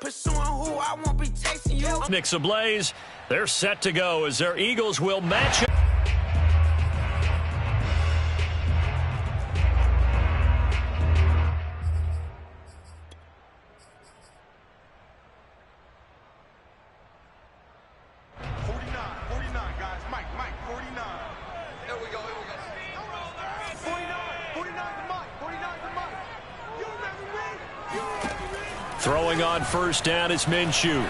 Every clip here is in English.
pursuing who I won't be chasing you. Knicks ablaze. They're set to go as their Eagles will match up. Throwing on first down is Minshew.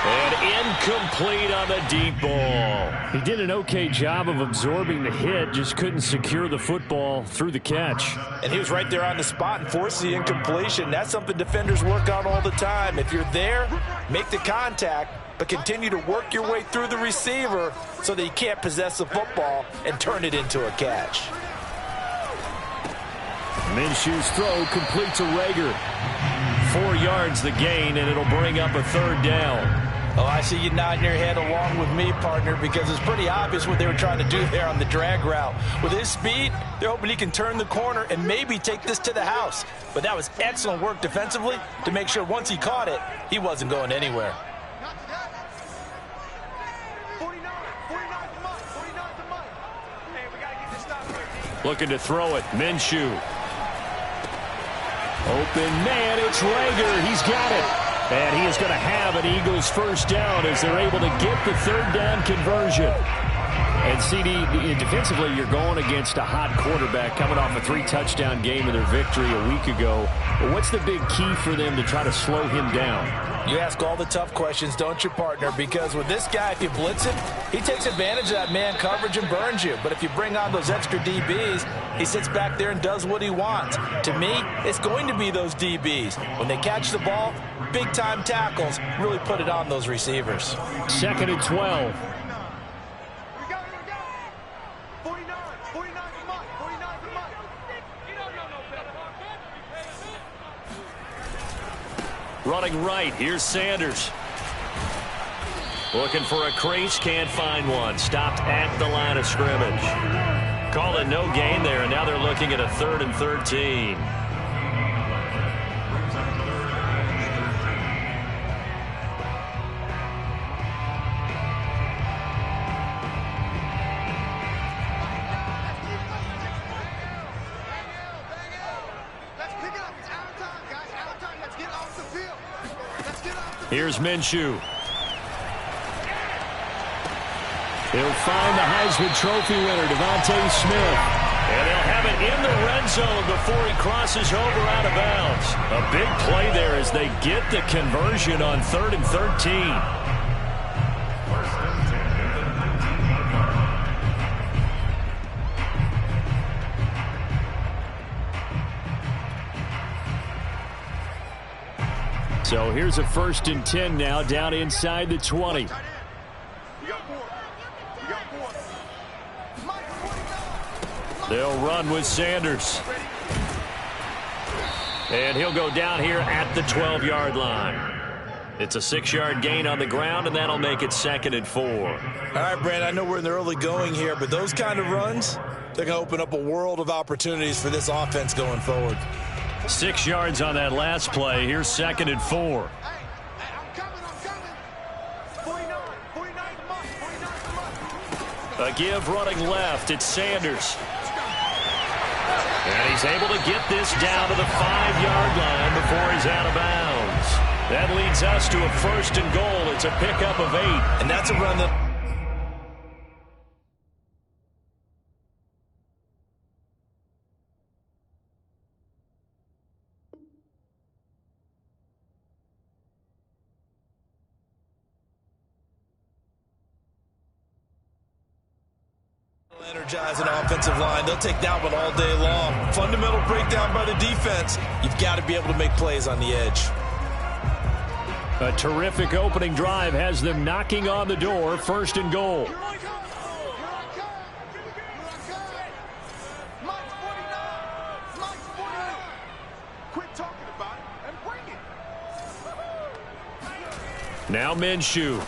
And incomplete on the deep ball. He did an okay job of absorbing the hit, just couldn't secure the football through the catch. And he was right there on the spot and forced the incompletion. That's something defenders work on all the time. If you're there, make the contact, but continue to work your way through the receiver so that you can't possess the football and turn it into a catch. Minshew's throw completes a Rager. 4 yards the gain, and it'll bring up a third down. Oh, I see you nodding your head along with me, partner, because it's pretty obvious what they were trying to do there on the drag route. With his speed, they're hoping he can turn the corner and maybe take this to the house. But that was excellent work defensively to make sure once he caught it, he wasn't going anywhere. Looking to throw it. Minshew. Open man, it's Rager. He's got it. And he is going to have an Eagles first down as they're able to get the third down conversion. And CD, defensively, you're going against a hot quarterback coming off a 3-touchdown game in their victory a week ago. But what's the big key for them to try to slow him down? You ask all the tough questions, don't you, partner? Because with this guy, if you blitz him, he takes advantage of that man coverage and burns you. But if you bring on those extra DBs, he sits back there and does what he wants. To me, it's going to be those DBs. When they catch the ball, big-time tackles really put it on those receivers. 2nd and 12. Running right, here's Sanders. Looking for a crease, can't find one. Stopped at the line of scrimmage. Call it no gain there, and now they're looking at a 3rd and 13. Here's Minshew. He'll find the Heisman Trophy winner, Devontae Smith. And they'll have it in the red zone before he crosses over out of bounds. A big play there as they get the conversion on 3rd and 13. So here's a 1st and 10 now, down inside the 20. They'll run with Sanders. And he'll go down here at the 12-yard line. It's a 6-yard gain on the ground, and that'll make it 2nd and 4. All right, Brand, I know we're in the early going here, but those kind of runs, they're going to open up a world of opportunities for this offense going forward. 6 yards on that last play. Here's 2nd and 4. A give running left. It's Sanders. And he's able to get this down to the 5-yard line before he's out of bounds. That leads us to a 1st and goal. It's a pickup of 8. And that's a run that... Energizing offensive line. They'll take that one all day long. Fundamental breakdown by the defense. You've got to be able to make plays on the edge. A terrific opening drive has them knocking on the door. 1st and goal. Now Minshew.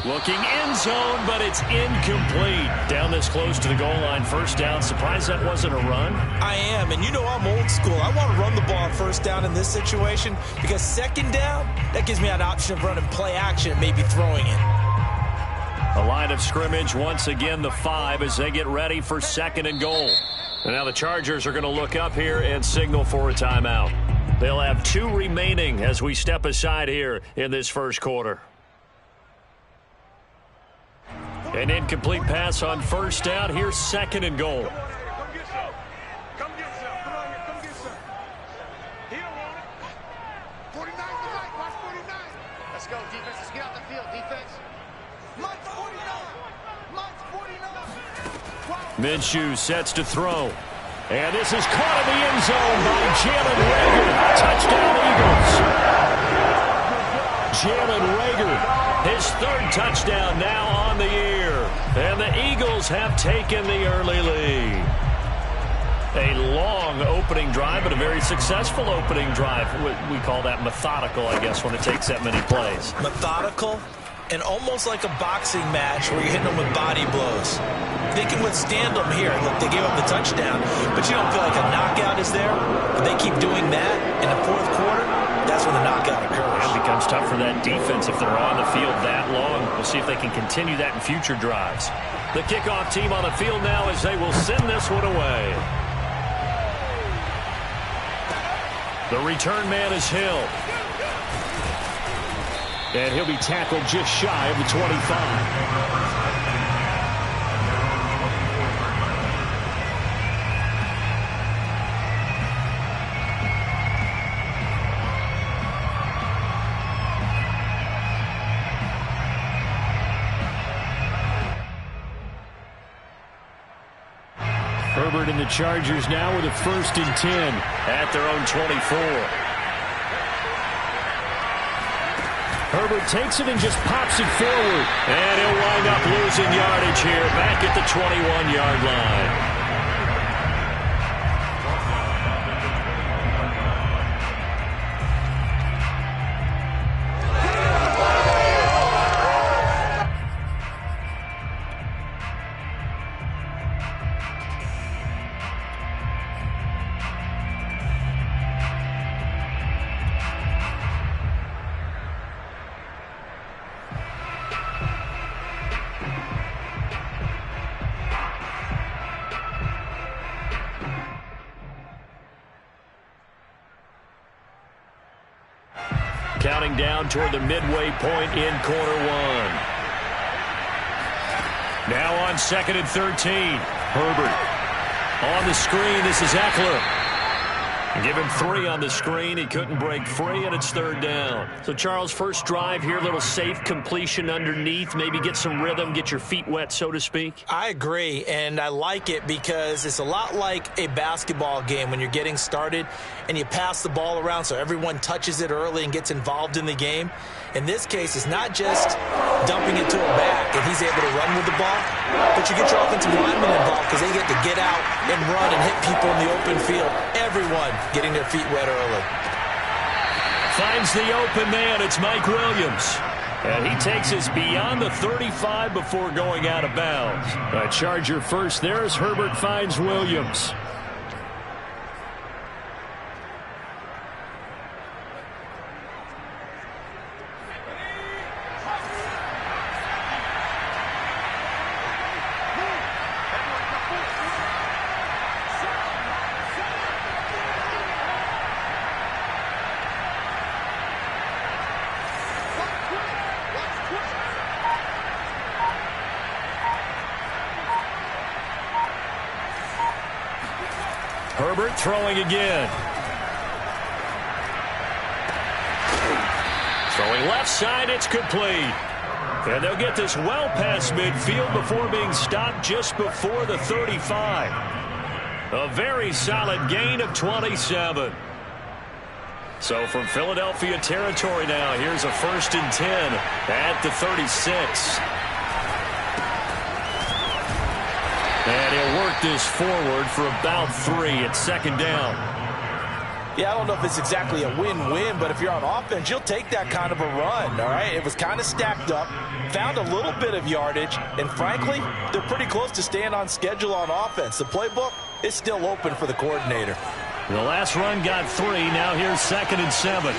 Looking end zone, but it's incomplete. Down this close to the goal line, first down. Surprised that wasn't a run? I am, and you know I'm old school. I want to run the ball on first down in this situation because second down, that gives me an option of running play action and maybe throwing it. A line of scrimmage, once again the 5 as they get ready for second and goal. And now the Chargers are going to look up here and signal for a timeout. They'll have 2 remaining as we step aside here in this first quarter. An incomplete pass on first down. Here's second and goal. Come get some. Come on, come get some. He don't want it. 49 to right. Watch 49. Let's go, defense. Let's get out the field, defense. March 49. March 49. Minshew sets to throw. And this is caught in the end zone by Jalen Reagor. Touchdown Eagles. Jalen Reagor. His 3rd touchdown now on the year. And the Eagles have taken the early lead. A long opening drive, but a very successful opening drive. We call that methodical, I guess, when it takes that many plays. Methodical and almost like a boxing match where you're hitting them with body blows. They can withstand them here. Look, they gave up the touchdown, but you don't feel like a knockout is there. But they keep doing that in the 4th quarter. That's when the knockout occurs. It becomes tough for that defense if they're on the field that long. We'll see if they can continue that in future drives. The kickoff team on the field now as they will send this one away. The return man is Hill. And he'll be tackled just shy of the 25. Herbert and the Chargers now with a 1st and 10 at their own 24. Herbert takes it and just pops it forward. And he'll wind up losing yardage here back at the 21-yard line. Counting down toward the midway point in quarter 1. Now on 2nd and 13. Herbert on the screen. This is Eckler. Give him 3 on the screen. He couldn't break free, and it's 3rd down. So, Charles, first drive here, little safe completion underneath. Maybe get some rhythm, get your feet wet, so to speak. I agree, and I like it because it's a lot like a basketball game when you're getting started and you pass the ball around so everyone touches it early and gets involved in the game. In this case, it's not just dumping it to a back and he's able to run with the ball, but you get your offensive linemen involved because they get to get out and run and hit people in the open field. Everyone getting their feet wet early. Finds the open man. It's Mike Williams. And he takes us beyond the 35 before going out of bounds. A Charger first there as Herbert finds Williams. Herbert throwing again. Throwing left side, it's complete. And they'll get this well past midfield before being stopped just before the 35. A very solid gain of 27. So from Philadelphia territory now, here's a 1st and 10 at the 36. And he'll work this forward for about 3 at 2nd down. Yeah, I don't know if it's exactly a win-win, but if you're on offense, you'll take that kind of a run, all right? It was kind of stacked up, found a little bit of yardage, and frankly, they're pretty close to staying on schedule on offense. The playbook is still open for the coordinator. The last run got 3. Now here's 2nd and 7.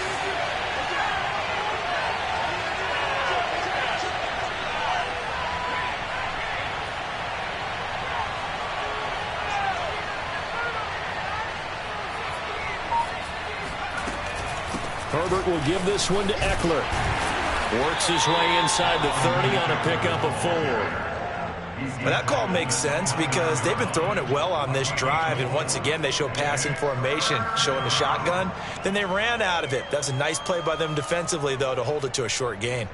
Herbert will give this one to Eckler. Works his way inside the 30 on a pickup of 4. Well, that call makes sense because they've been throwing it well on this drive, and once again they show passing formation, showing the shotgun. Then they ran out of it. That's a nice play by them defensively, though, to hold it to a short gain.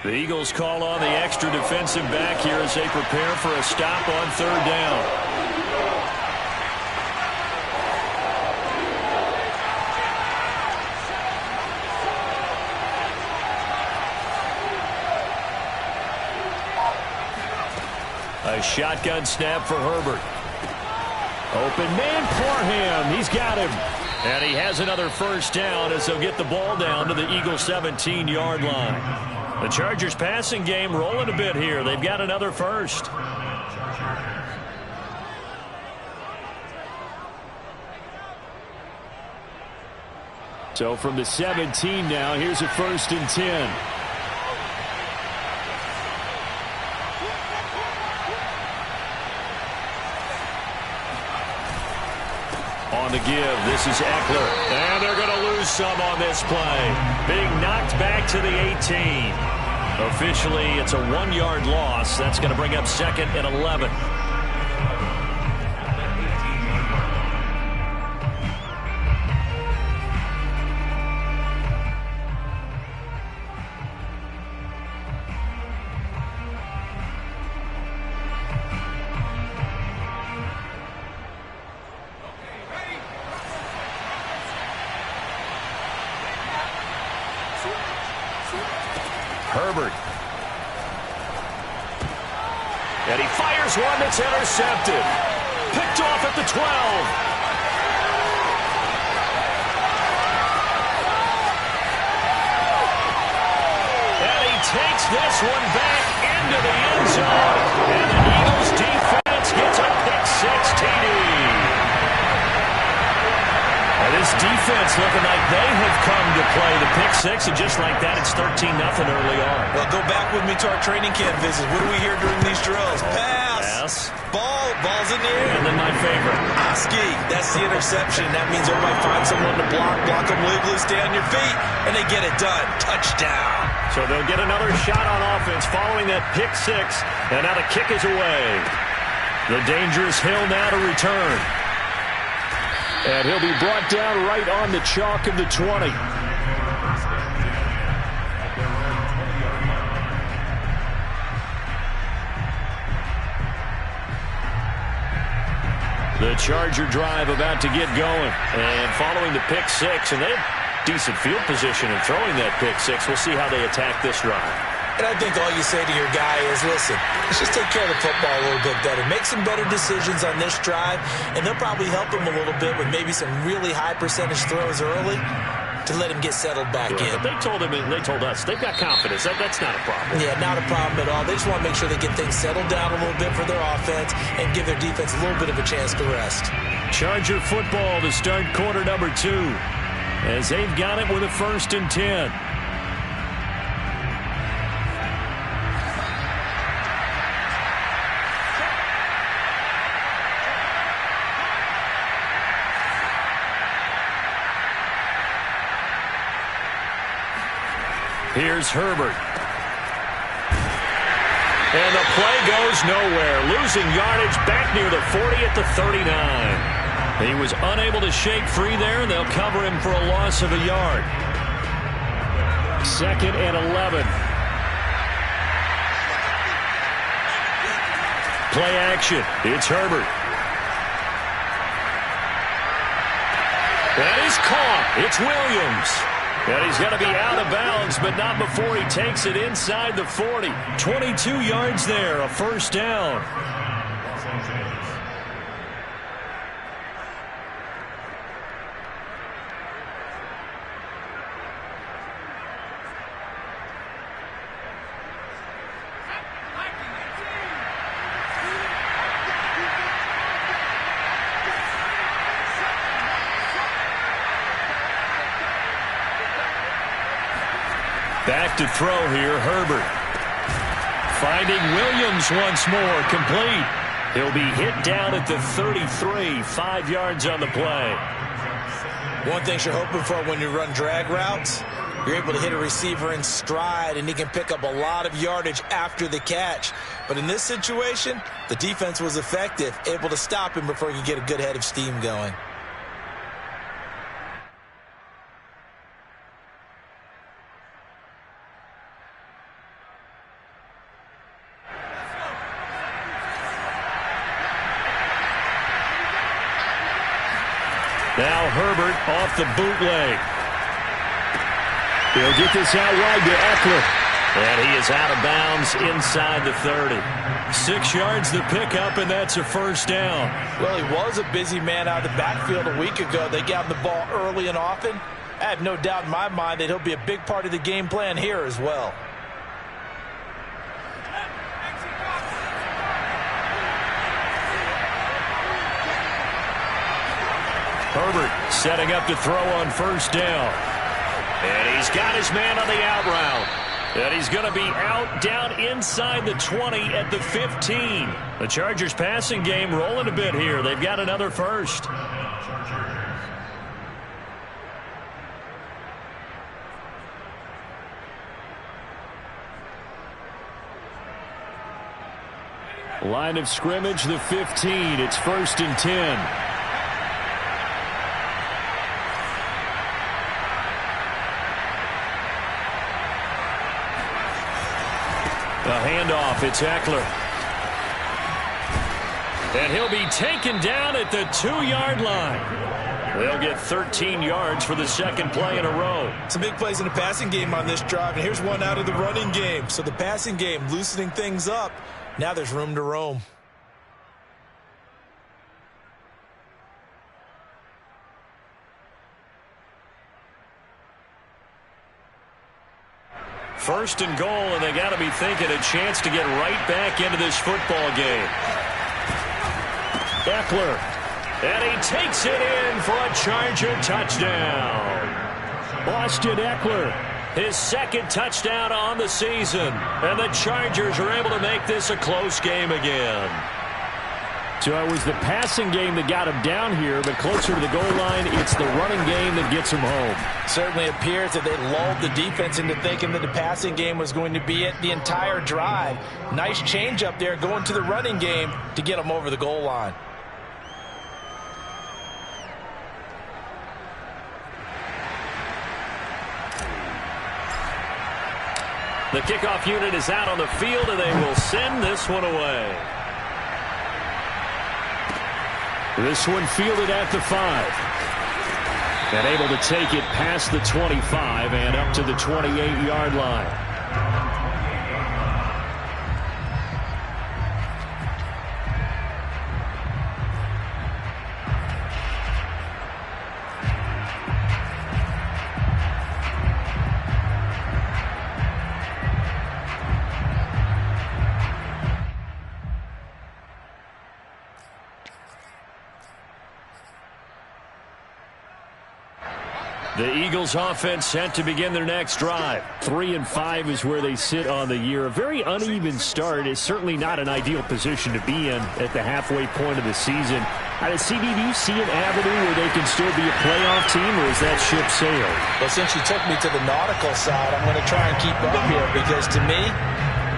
The Eagles call on the extra defensive back here as they prepare for a stop on 3rd down. A shotgun snap for Herbert. Open man, Parham. He's got him. And he has another 1st down as they'll get the ball down to the Eagles' 17-yard line. The Chargers passing game rolling a bit here. They've got another 1st. So from the 17 now, here's a 1st and 10. On the give, this is Eckler. And they're going to lose some on this play. Being knocked back to the 18. Officially, it's a 1-yard loss. That's going to bring up 2nd and 11. Herbert. And he fires one that's intercepted. Picked off at the 12. And he takes this one back into the end zone. And the Eagles defense gets a pick-6 TD. This defense looking like they have come to play the pick-6, and just like that, it's 13-0 early on. Well, go back with me to our training camp visit. What do we hear during these drills? Pass. Ball's in the air. And then my favorite. Ski. That's the interception. That means everybody find someone to block them legally, stay on your feet, and they get it done. Touchdown. So they'll get another shot on offense following that pick-6, and now the kick is away. The dangerous Hill now to return. And he'll be brought down right on the chalk of the 20. The Charger drive about to get going. And following the pick-6, and they have decent field position in throwing that pick-6. We'll see how they attack this drive. And I think all you say to your guy is, listen, let's just take care of the football a little bit better. Make some better decisions on this drive, and they'll probably help him a little bit with maybe some really high percentage throws early to let him get settled back in. But they told us, they've got confidence. That's not a problem. Yeah, not a problem at all. They just want to make sure they get things settled down a little bit for their offense and give their defense a little bit of a chance to rest. Charger football to start quarter number 2 as they've got it with a 1st and 10. Here's Herbert. And the play goes nowhere. Losing yardage back near the 40 at the 39. He was unable to shake free there, and they'll cover him for a loss of a yard. 2nd and 11. Play action. It's Herbert. That is caught. It's Williams. And he's going to be out of bounds, but not before he takes it inside the 40. 22 yards there, a first down. Back to throw here, Herbert. Finding Williams once more, complete. He'll be hit down at the 33, 5 yards on the play. One thing you're hoping for when you run drag routes, you're able to hit a receiver in stride, and he can pick up a lot of yardage after the catch. But in this situation, the defense was effective, able to stop him before he could get a good head of steam going. Now Herbert off the bootleg. He'll get this out wide to Eckler. And he is out of bounds inside the 30. 6 yards the pickup, and that's a first down. Well, he was a busy man out of the backfield a week ago. They got him the ball early and often. I have no doubt in my mind that he'll be a big part of the game plan here as well. Herbert setting up to throw on first down. And he's got his man on the out route. And he's going to be out down inside the 20 at the 15. The Chargers passing game rolling a bit here. They've got another first. Line of scrimmage, the 15. It's 1st and 10. A handoff, it's Eckler. And he'll be taken down at the 2-yard line. They'll get 13 yards for the second play in a row. Some big plays in the passing game on this drive, and here's one out of the running game. So the passing game loosening things up. Now there's room to roam. First and goal, and they got to be thinking a chance to get right back into this football game. Eckler, and he takes it in for a Charger touchdown. Austin Eckler, his second touchdown on the season, and the Chargers are able to make this a close game again. So it was the passing game that got him down here, but closer to the goal line, it's the running game that gets him home. Certainly appears that they lulled the defense into thinking that the passing game was going to be it the entire drive. Nice change up there going to the running game to get him over the goal line. The kickoff unit is out on the field, and they will send this one away. This one fielded at the 5. And able to take it past the 25 and up to the 28-yard line. The Eagles offense set to begin their next drive. 3-5 is where they sit on the year. A very uneven start is certainly not an ideal position to be in at the halfway point of the season. CD, do you see an avenue where they can still be a playoff team, or is that ship sailed? Well, since you took me to the nautical side, I'm going to try and keep up here because to me,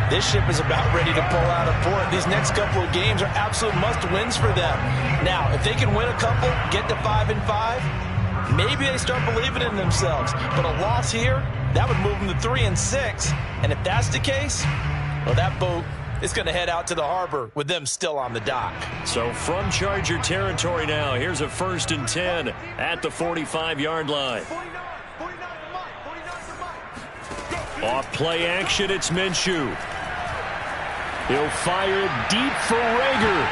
this ship is about ready to pull out of port. These next couple of games are absolute must-wins for them. Now, if they can win a couple, get to 5-5, maybe they start believing in themselves. But a loss here, that would move them to 3-6. And if that's the case, well, that boat is going to head out to the harbor with them still on the dock. So from Charger territory now, here's a 1st and 10 at the 45-yard line. 49, 49, Off play action, it's Minshew. He'll fire it deep for Rager.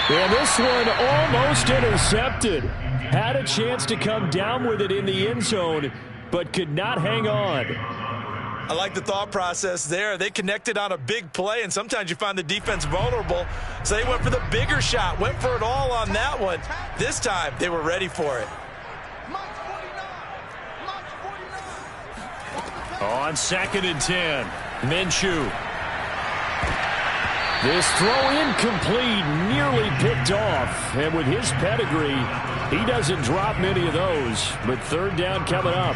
And this one almost intercepted. Had a chance to come down with it in the end zone, but could not hang on. I like the thought process there. They connected on a big play, and sometimes you find the defense vulnerable. So they went for the bigger shot, went for it all on that one. This time, they were ready for it. On 2nd and 10, Minshew. This throw incomplete, nearly picked off. And with his pedigree, he doesn't drop many of those. But 3rd down coming up.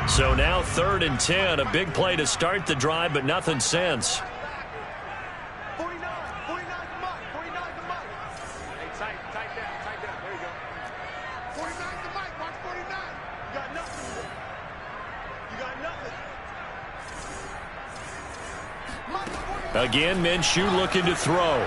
So now 3rd and 10, a big play to start the drive, but nothing since. 49 to Mike, 49 to Mike. Hey, tight down, there you go. 49 to Mike, watch 49. You got nothing. You got nothing. Again, Minshew looking to throw.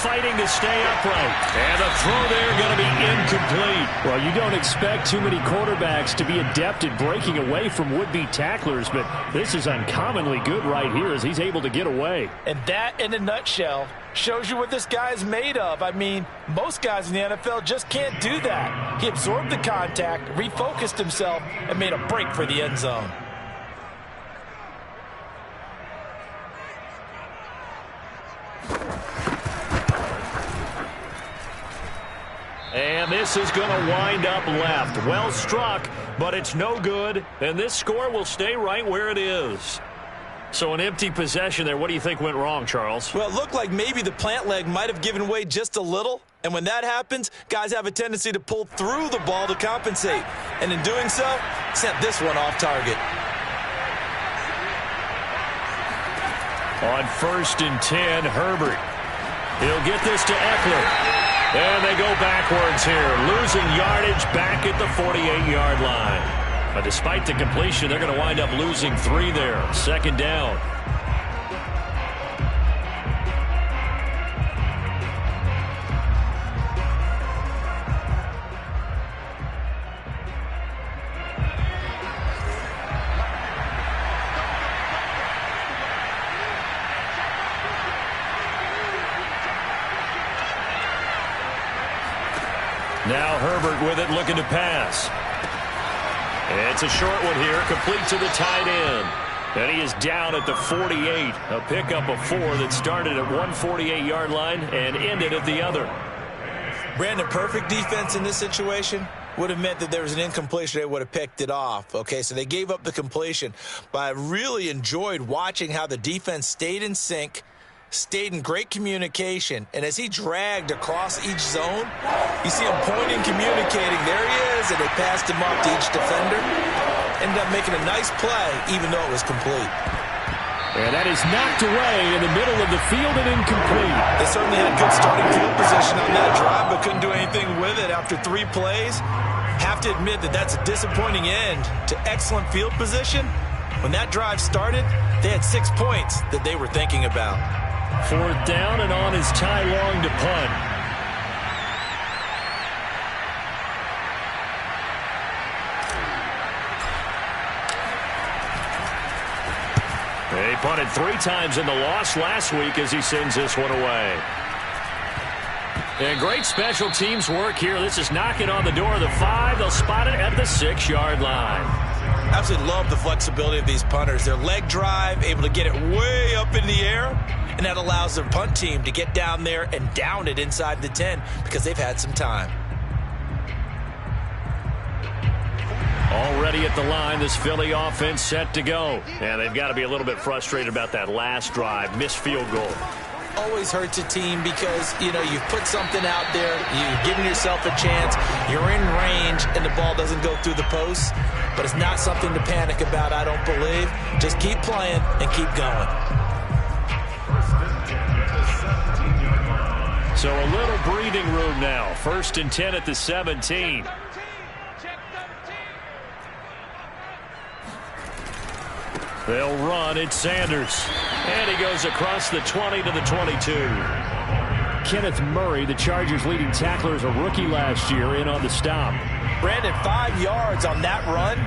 Fighting to stay upright. And the throw there going to be incomplete. Well, you don't expect too many quarterbacks to be adept at breaking away from would-be tacklers, but this is uncommonly good right here as he's able to get away. And that, in a nutshell, shows you what this guy is made of. I mean, most guys in the NFL just can't do that. He absorbed the contact, refocused himself, and made a break for the end zone. And this is going to wind up left. Well struck, but it's no good. And this score will stay right where it is. So an empty possession there. What do you think went wrong, Charles? Well, it looked like maybe the plant leg might have given way just a little. And when that happens, guys have a tendency to pull through the ball to compensate. And in doing so, sent this one off target. On 1st and 10, Herbert. He'll get this to Eckler. And they go backwards here, losing yardage back at the 48-yard line. But despite the completion, they're going to wind up losing 3 there. 2nd down. Now Herbert with it, looking to pass. It's a short one here, complete to the tight end. And he is down at the 48. A pickup of 4 that started at one 48-yard line and ended at the other. Brandon, perfect defense in this situation would have meant that there was an incompletion. They would have picked it off. Okay, so they gave up the completion. But I really enjoyed watching how the defense stayed in sync, stayed in great communication, and as he dragged across each zone, you see him pointing, communicating. There he is, and they passed him off to each defender. Ended up making a nice play, even though it was complete. And that is knocked away in the middle of the field and incomplete. They certainly had good starting field position on that drive, but couldn't do anything with it after 3 plays. Have to admit that that's a disappointing end to excellent field position. When that drive started, they had 6 points that they were thinking about. 4th down, and on is Ty Long to punt. He punted 3 times in the loss last week as he sends this one away. And great special teams work here. This is knocking on the door of the 5. They'll spot it at the 6-yard line. Absolutely love the flexibility of these punters. Their leg drive, able to get it way up in the air, and that allows their punt team to get down there and down it inside the 10 because they've had some time. Already at the line, this Philly offense set to go. And they've got to be a little bit frustrated about that last drive, missed field goal. Always hurts a team because, you know, you've put something out there, you've given yourself a chance, you're in range, and the ball doesn't go through the posts. But it's not something to panic about, I don't believe. Just keep playing and keep going. So a little breathing room now. 1st and 10 at the 17. They'll run. It's Sanders. And he goes across the 20 to the 22. Kenneth Murray, the Chargers' leading tackler, is a rookie last year, in on the stop. Brandon, 5 yards on that run.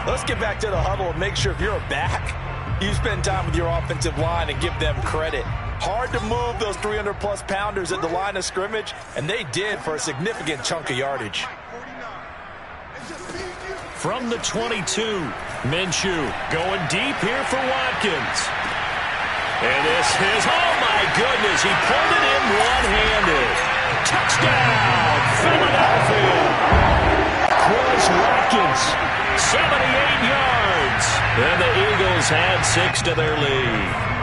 Let's get back to the huddle and make sure if you're a back, you spend time with your offensive line and give them credit. Hard to move those 300-plus pounders at the line of scrimmage, and they did for a significant chunk of yardage. From the 22, Minshew going deep here for Watkins. And this is, oh my goodness, he pulled it in one-handed. Touchdown, Philadelphia. Chris Watkins, 78 yards. And the Eagles had 6 to their lead.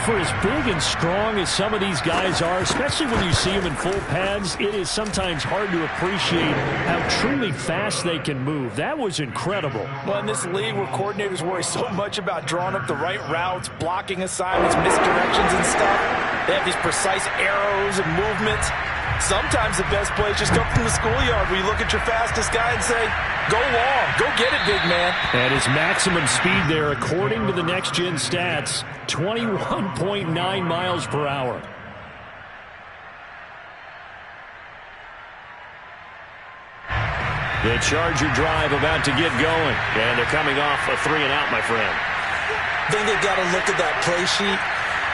For as big and strong as some of these guys are, especially when you see them in full pads, it is sometimes hard to appreciate how truly fast they can move. That was incredible. Well, in this league where coordinators worry so much about drawing up the right routes, blocking assignments, misdirections and stuff, they have these precise arrows and movements. Sometimes the best plays just come from the schoolyard where you look at your fastest guy and say, go long, go get it, big man. And his maximum speed there, according to the next-gen stats, 21.9 miles per hour. The Charger drive about to get going. And they're coming off a 3-and-out, my friend. I think they've got to look at that play sheet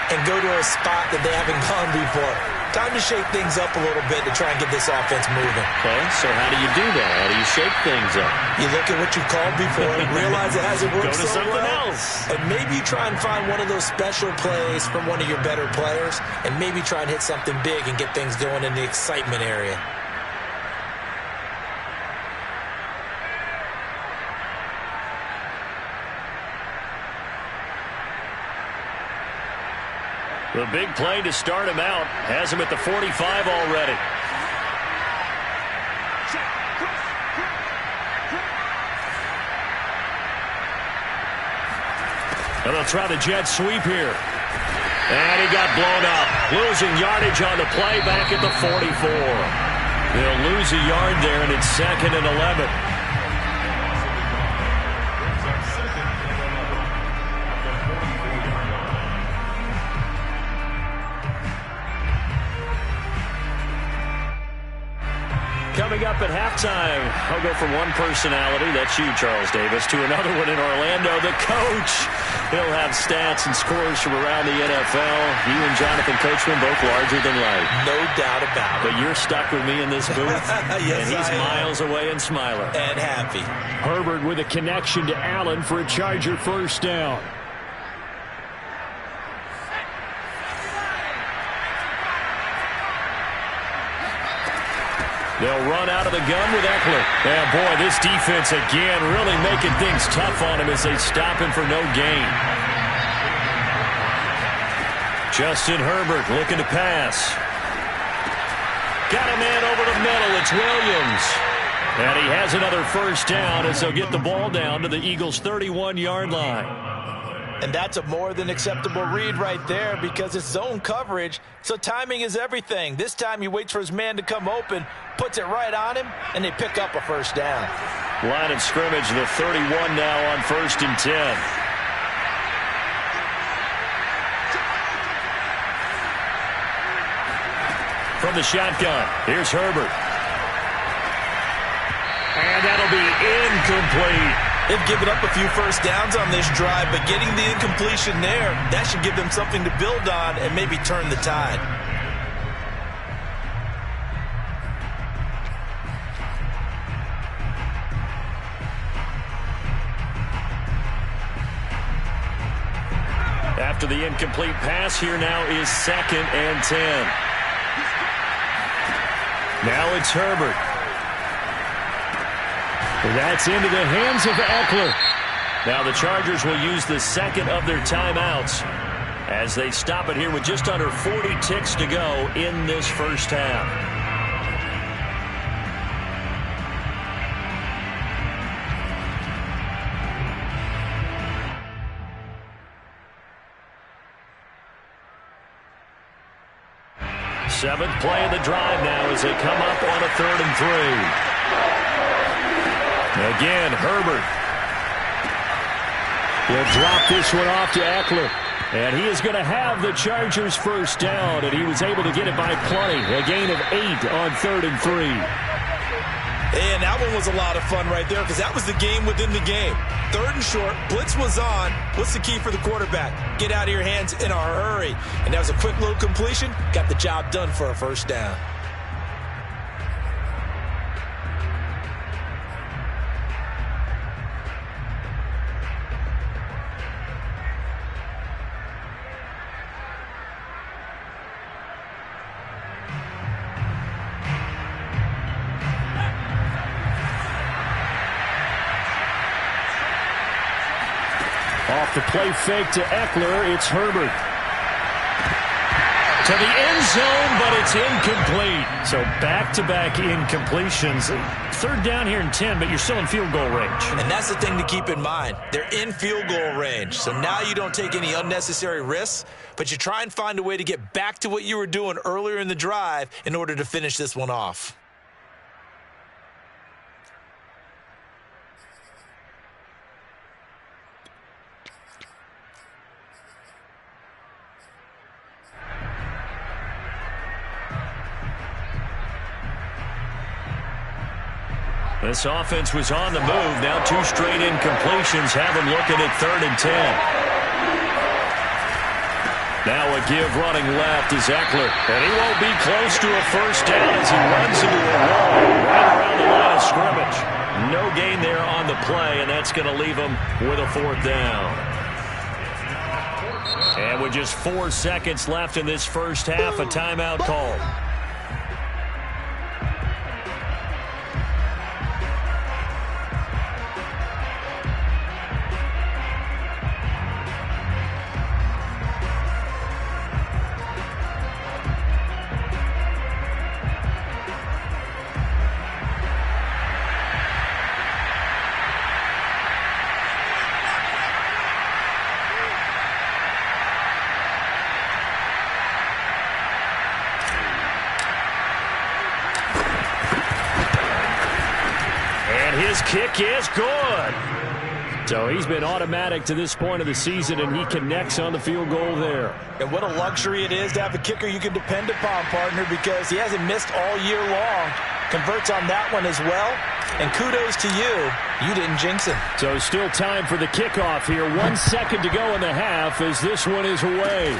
and go to a spot that they haven't gone before. Time to shake things up a little bit to try and get this offense moving. Okay, so how do you do that? How do you shake things up? You look at what you called before and realize it hasn't worked so well. Go to something else. And maybe you try and find one of those special plays from one of your better players and maybe try and hit something big and get things going in the excitement area. The big play to start him out has him at the 45 already. And they'll try the jet sweep here. And he got blown up. Losing yardage on the play back at the 44. They'll lose a yard there, and it's 2nd and 11. Coming up at halftime, I'll go from one personality, that's you, Charles Davis, to another one in Orlando, the coach. He'll have stats and scores from around the NFL. You and Jonathan Coachman both larger than life. No doubt about it. But you're stuck with me in this booth, yes, and he's miles away and smiling. And happy. Herbert with a connection to Allen for a Charger first down. They'll run out of the gun with Eckler. And boy, this defense again really making things tough on him as they stop him for no gain. Justin Herbert looking to pass. Got a man over the middle. It's Williams. And he has another first down as they'll get the ball down to the Eagles' 31-yard line. And that's a more than acceptable read right there because it's zone coverage, so timing is everything. This time he waits for his man to come open, puts it right on him, and they pick up a first down. Line of scrimmage, the 31 now on 1st and 10. From the shotgun, here's Herbert. And that'll be incomplete. They've given up a few first downs on this drive, but getting the incompletion there, that should give them something to build on and maybe turn the tide. After the incomplete pass, here now is 2nd and 10. Now it's Herbert. That's into the hands of Eckler. Now the Chargers will use the 2nd of their timeouts as they stop it here with just under 40 ticks to go in this first half. Seventh play of the drive now as they come up on a 3rd and 3. Again, Herbert will drop this one off to Eckler. And he is going to have the Chargers first down, and he was able to get it by plenty. A gain of 8 on 3rd and 3. And that one was a lot of fun right there because that was the game within the game. 3rd and short, blitz was on. What's the key for the quarterback? Get out of your hands in a hurry. And that was a quick little completion. Got the job done for a first down. Off the play fake to Eckler, it's Herbert. To the end zone, but it's incomplete. So back-to-back incompletions. 3rd down here and 10, but you're still in field goal range. And that's the thing to keep in mind. They're in field goal range. So now you don't take any unnecessary risks, but you try and find a way to get back to what you were doing earlier in the drive in order to finish this one off. This offense was on the move. Now 2 straight incompletions have them looking at 3rd and 10. Now a give running left is Eckler. And he won't be close to a first down as he runs into a wall right around the line of scrimmage. No gain there on the play, and that's going to leave him with a 4th down. And with just 4 seconds left in this first half, a timeout call. His kick is good. So he's been automatic to this point of the season, and he connects on the field goal there. And what a luxury it is to have a kicker you can depend upon, partner, because he hasn't missed all year long. Converts on that one as well. And kudos to you. You didn't jinx him. So still time for the kickoff here. 1 second to go in the half as this one is away.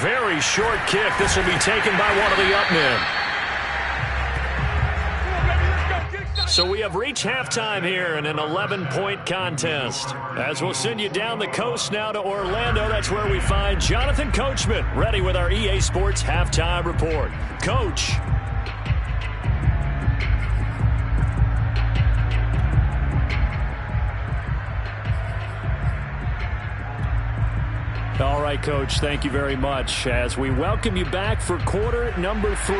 Very short kick. This will be taken by one of the up men. So we have reached halftime here in an 11-point contest. As we'll send you down the coast now to Orlando, that's where we find Jonathan Coachman, ready with our EA Sports Halftime Report. Coach. All right, Coach, thank you very much as we welcome you back for quarter number 3.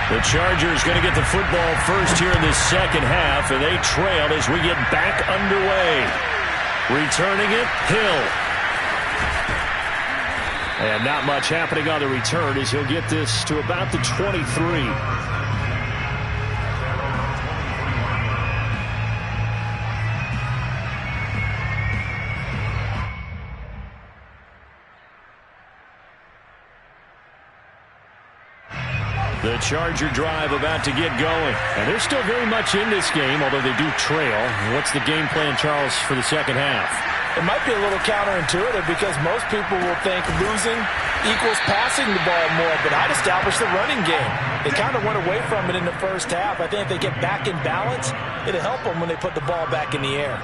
The Chargers going to get the football first here in this second half, and they trail as we get back underway. Returning it, Hill. And not much happening on the return as he'll get this to about the 23. The Charger drive about to get going. And they're still very much in this game, although they do trail. What's the game plan, Charles, for the second half? It might be a little counterintuitive because most people will think losing equals passing the ball more, but I'd establish the running game. They kind of went away from it in the first half. I think if they get back in balance, it'll help them when they put the ball back in the air.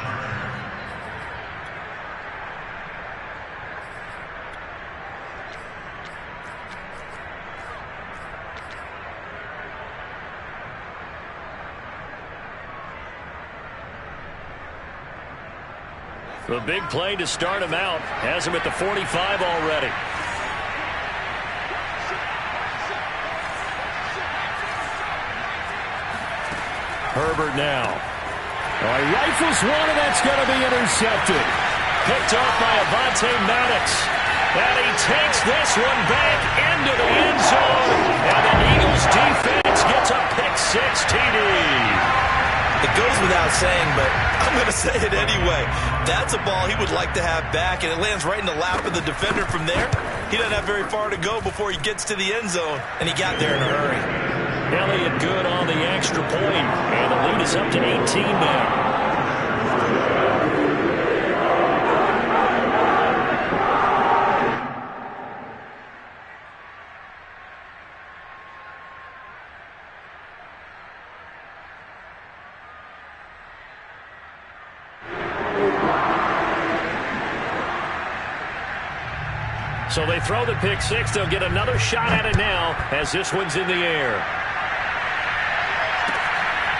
The big play to start him out. Has him at the 45 already. Herbert now. He rifles one, and that's going to be intercepted. Picked off by Avonte Maddox. And he takes this one back into the end zone. And the Eagles defense gets a pick-6 TD. It goes without saying, but I'm going to say it anyway. That's a ball he would like to have back, and it lands right in the lap of the defender from there. He doesn't have very far to go before he gets to the end zone, and he got there in a hurry. Elliott good on the extra point, and the lead is up to 18 now. So they throw the pick six. They'll get another shot at it now as this one's in the air.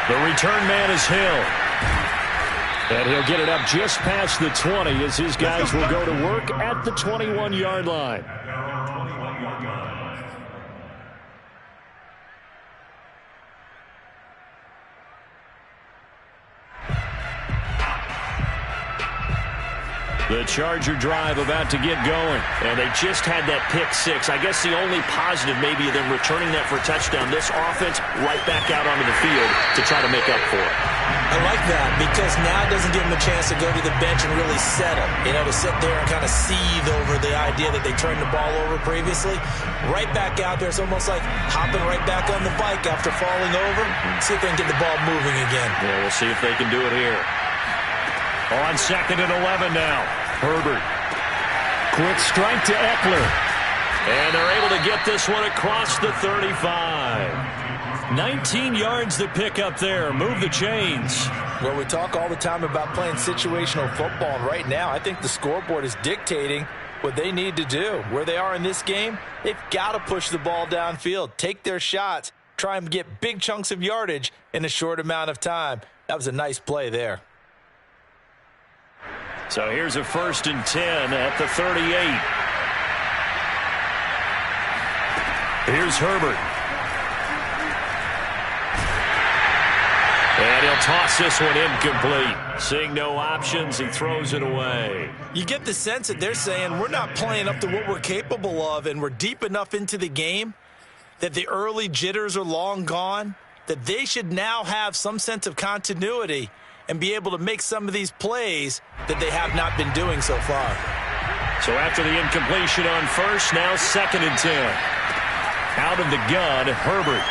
The return man is Hill. And he'll get it up just past the 20 as his guys will go to work at the 21-yard line. The Charger drive about to get going. And they just had that pick six. I guess the only positive maybe of them returning that for a touchdown. This offense right back out onto the field to try to make up for it. I like that because now it doesn't give them a chance to go to the bench and really settle. You know, to sit there and kind of seethe over the idea that they turned the ball over previously. Right back out there. It's almost like hopping right back on the bike after falling over. See if they can get the ball moving again. Yeah, we'll see if they can do it here. On 2nd and 11 now. Herbert. Quick strike to Eckler. And they're able to get this one across the 35. 19 yards to pick up there. Move the chains. Well, we talk all the time about playing situational football, and right now I think the scoreboard is dictating what they need to do. Where they are in this game, they've got to push the ball downfield, take their shots, try and get big chunks of yardage in a short amount of time. That was a nice play there. So here's a 1st and 10 at the 38. Here's Herbert. And he'll toss this one incomplete. Seeing no options, he throws it away. You get the sense that they're saying we're not playing up to what we're capable of, and we're deep enough into the game that the early jitters are long gone, that they should now have some sense of continuity and be able to make some of these plays that they have not been doing so far. So after the incompletion on 1st, now 2nd and 10. Out of the gun, Herbert.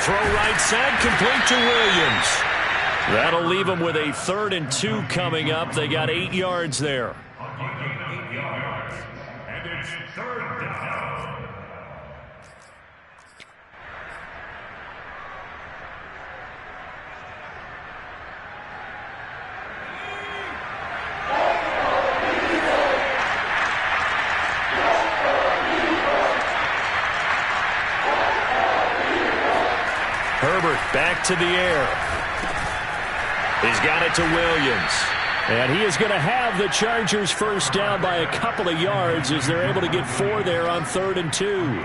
Throw right side, complete to Williams. That'll leave them with a 3rd and 2 coming up. They got 8 yards there. And it's 3rd down. Herbert back to the air. He's got it to Williams. And he is going to have the Chargers first down by a couple of yards as they're able to get 4 there on 3rd and 2.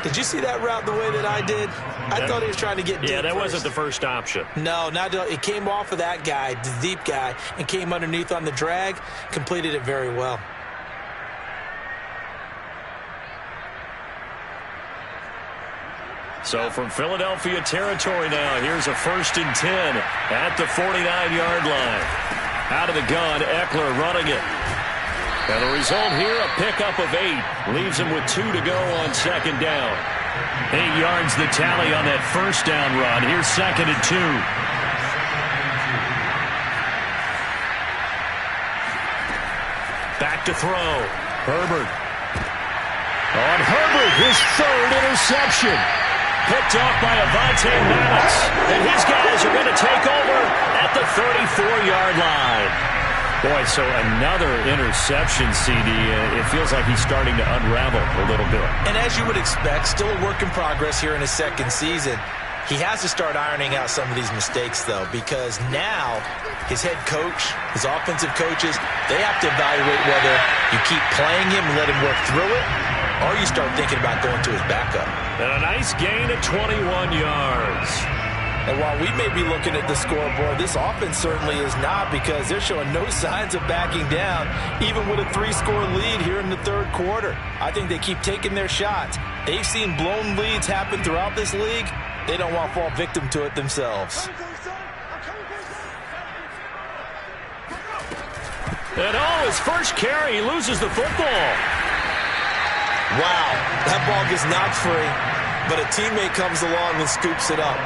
Did you see that route the way that I did? I thought he was trying to get deep. Yeah, that first. wasn't the first option. No, not it came off of that guy, the deep guy, and came underneath on the drag, completed it very well. So from Philadelphia territory now, here's a 1st and 10 at the 49-yard line. Out of the gun, Eckler running it. And the result here, a pickup of 8. Leaves him with 2 to go on 2nd down. 8 yards the tally on that 1st down run. Here's 2nd and 2. Back to throw. Herbert. On Herbert, his 3rd interception. Picked off by Avonte Maddox. And his guys are going to take over at the 34-yard line. Boy, so another interception, CD. It feels like he's starting to unravel a little bit. And as you would expect, still a work in progress here in his 2nd season. He has to start ironing out some of these mistakes, though, because now his head coach, his offensive coaches, they have to evaluate whether you keep playing him and let him work through it, or you start thinking about going to his backup. And a nice gain of 21 yards. And while we may be looking at the scoreboard, this offense certainly is not, because they're showing no signs of backing down, even with a 3-score lead here in the 3rd quarter. I think they keep taking their shots. They've seen blown leads happen throughout this league. They don't want to fall victim to it themselves. And his first carry, he loses the football. Wow, that ball gets knocked free. but a teammate comes along and scoops it up.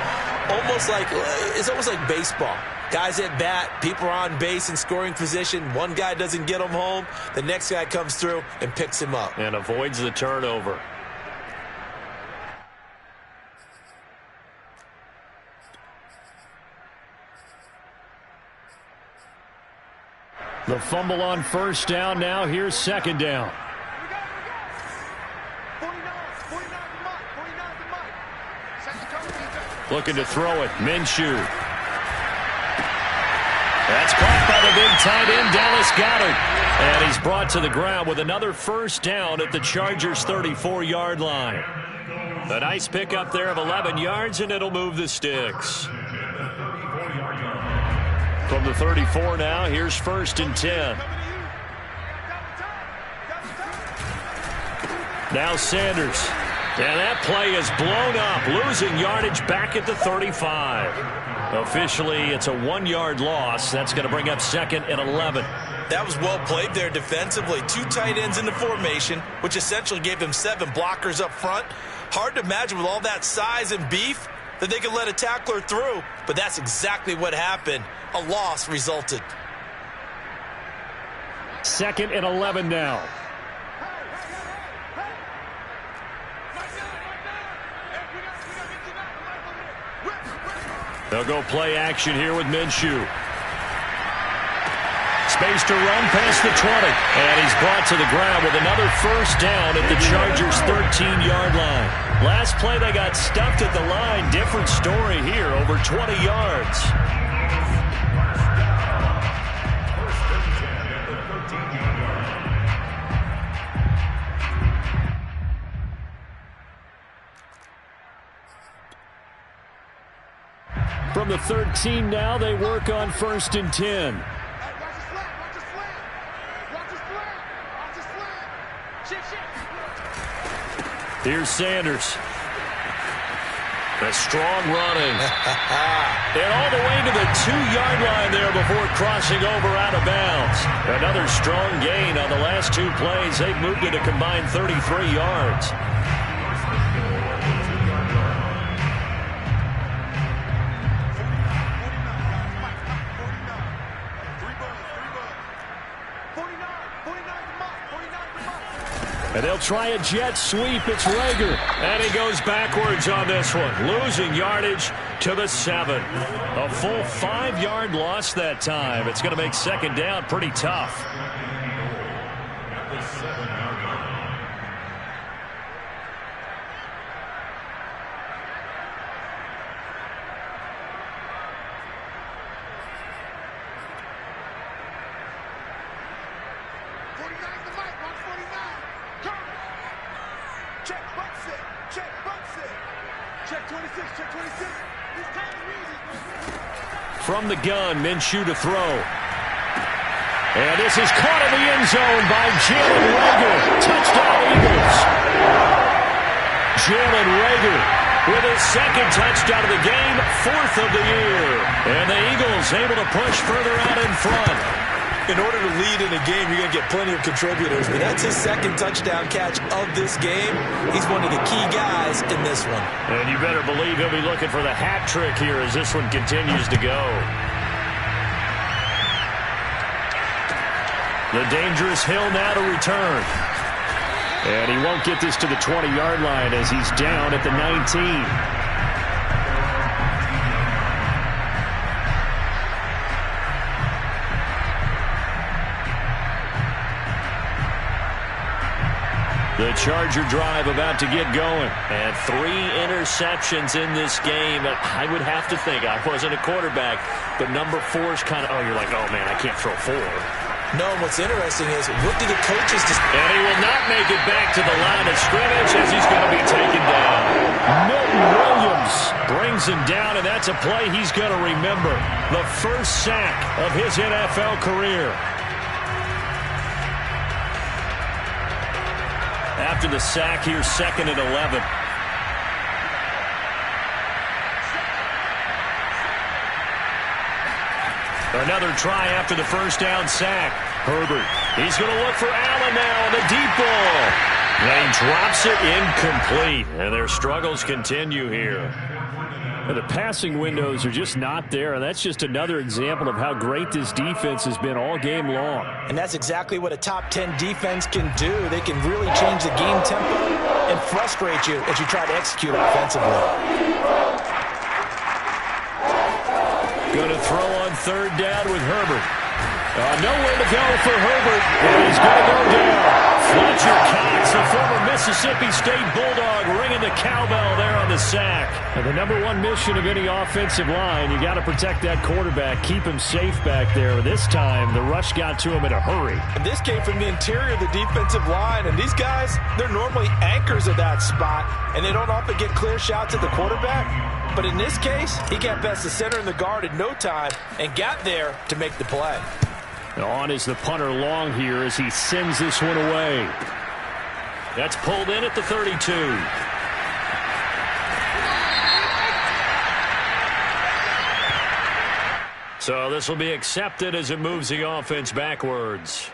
It's almost like baseball. Guys at bat, people are on base in scoring position. One guy doesn't get him home. The next guy comes through and picks him up. And avoids the turnover. The fumble on first down. Now here's second down. Looking to throw it. Minshew. That's caught by the big tight end, Dallas Goedert. And he's brought to the ground with another first down at the Chargers' 34-yard line. A nice pickup there of 11 yards, and it'll move the sticks. From the 34 now, here's first and 10. Now Sanders. And that play is blown up, losing yardage back at the 35. Officially, it's a 1-yard loss. That's going to bring up second and 11. That was well played there defensively. 2 tight ends in the formation, which essentially gave them 7 blockers up front. Hard to imagine with all that size and beef that they could let a tackler through, but that's exactly what happened. A loss resulted. Second and 11 now. They'll go play action here with Minshew. Space to run past the 20. And he's brought to the ground with another first down at the Chargers' 13-yard line. Last play they got stuffed at the line. Different story here, over 20 yards. From the 13 now, they work on first and 10. Here's Sanders. A strong running. And all the way to the 2-yard line there before crossing over out of bounds. Another strong gain on the last 2 plays. They've moved it a combined 33 yards. And they'll try a jet sweep. It's Rager. And he goes backwards on this one. Losing yardage to the 7. A full 5-yard loss that time. It's going to make second down pretty tough. From the gun, Minshew to throw. And this is caught in the end zone by Jalen Rager. Touchdown, Eagles. Jalen Rager with his second touchdown of the game, 4th of the year. And the Eagles able to push further out in front. In order to lead in a game, you're going to get plenty of contributors, but that's his second touchdown catch of this game. He's one of the key guys in this one. And you better believe he'll be looking for the hat trick here as this one continues to go. The dangerous Hill now to return. And he won't get this to the 20-yard line as he's down at the 19. The Charger drive about to get going. And 3 interceptions in this game. I would have to think, I wasn't a quarterback, but number 4 is kind of, you're like, oh, man, I can't throw 4. No, what's interesting is, what do the coaches do? And he will not make it back to the line of scrimmage as he's going to be taken down. Milton Williams brings him down, and that's a play he's going to remember. The first sack of his NFL career. After the sack, here's second and 11. Another try after the first down sack. Herbert, he's going to look for Allen now on the deep ball. And he drops it incomplete. And their struggles continue here. The passing windows are just not there, and that's just another example of how great this defense has been all game long. And that's exactly what a top 10 defense can do. They can really change the game tempo and frustrate you as you try to execute offensively. Going to throw on third down with Herbert. Nowhere to go for Herbert, and he's going to go down. Fletcher Cox, the former Mississippi State Bulldog, ringing the cowbell there on the sack. And the number one mission of any offensive line, you got to protect that quarterback, keep him safe back there. This time, the rush got to him in a hurry. And this came from the interior of the defensive line, and these guys, they're normally anchors of that spot, and they don't often get clear shots at the quarterback. But in this case, he got past the center and the guard in no time and got there to make the play. On is the punter long here as he sends this one away. That's pulled in at the 32. So this will be accepted as it moves the offense backwards.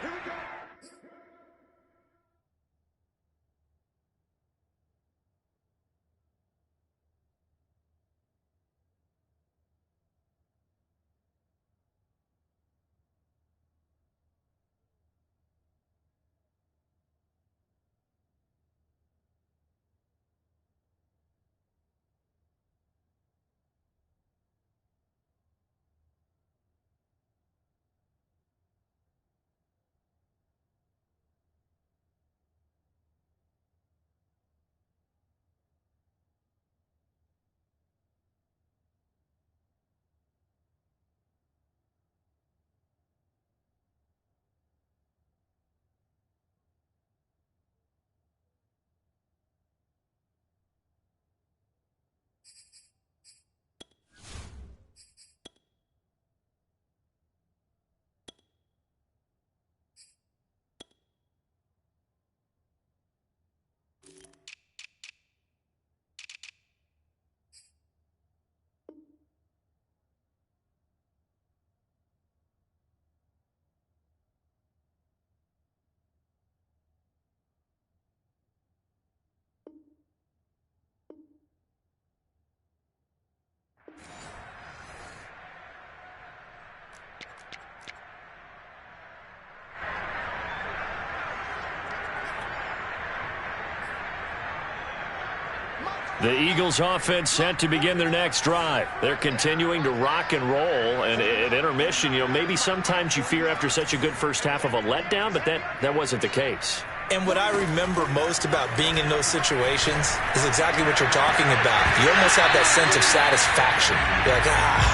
The Eagles offense set to begin their next drive. They're continuing to rock and roll, and at intermission, maybe sometimes you fear after such a good first half of a letdown, but that wasn't the case. And what I remember most about being in those situations is exactly what you're talking about. You almost have that sense of satisfaction. You're like,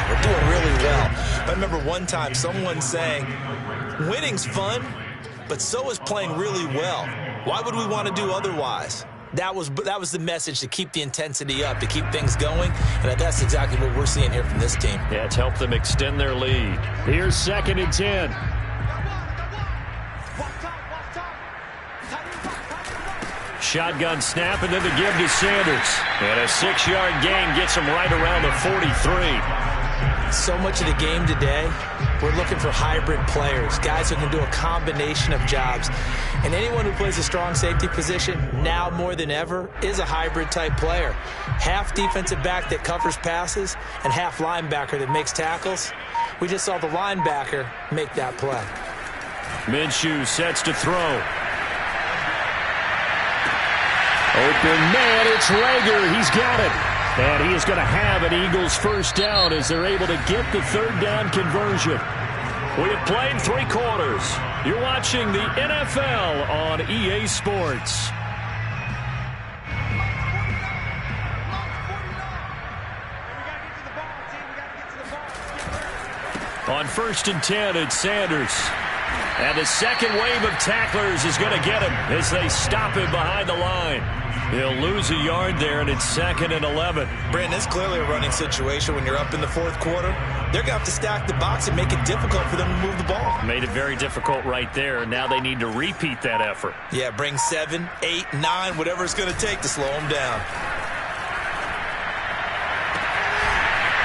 we're doing really well. I remember one time someone saying, winning's fun, but so is playing really well. Why would we want to do otherwise? That was the message, to keep the intensity up, to keep things going, and that's exactly what we're seeing here from this team. Yeah, it's helped them extend their lead. Here's 2nd and 10. Shotgun snap, and then the give to Sanders. And a 6-yard gain gets him right around the 43. So much of the game today, we're looking for hybrid players, guys who can do a combination of jobs. And anyone who plays a strong safety position, now more than ever, is a hybrid-type player. Half defensive back that covers passes and half linebacker that makes tackles. We just saw the linebacker make that play. Minshew sets to throw. Open man, it's Rager. He's got it. And he is going to have an Eagles first down as they're able to get the third down conversion. We have played 3 quarters. You're watching the NFL on EA Sports. On 1st and 10, it's Sanders. And the second wave of tacklers is going to get him as they stop him behind the line. He'll lose a yard there, and it's 2nd and 11. Brandon, it's clearly a running situation when you're up in the 4th quarter. They're going to have to stack the box and make it difficult for them to move the ball. Made it very difficult right there. Now they need to repeat that effort. Yeah, bring 7, 8, 9, whatever it's going to take to slow them down.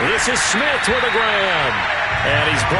This is Smith with a grab. And he's blocked.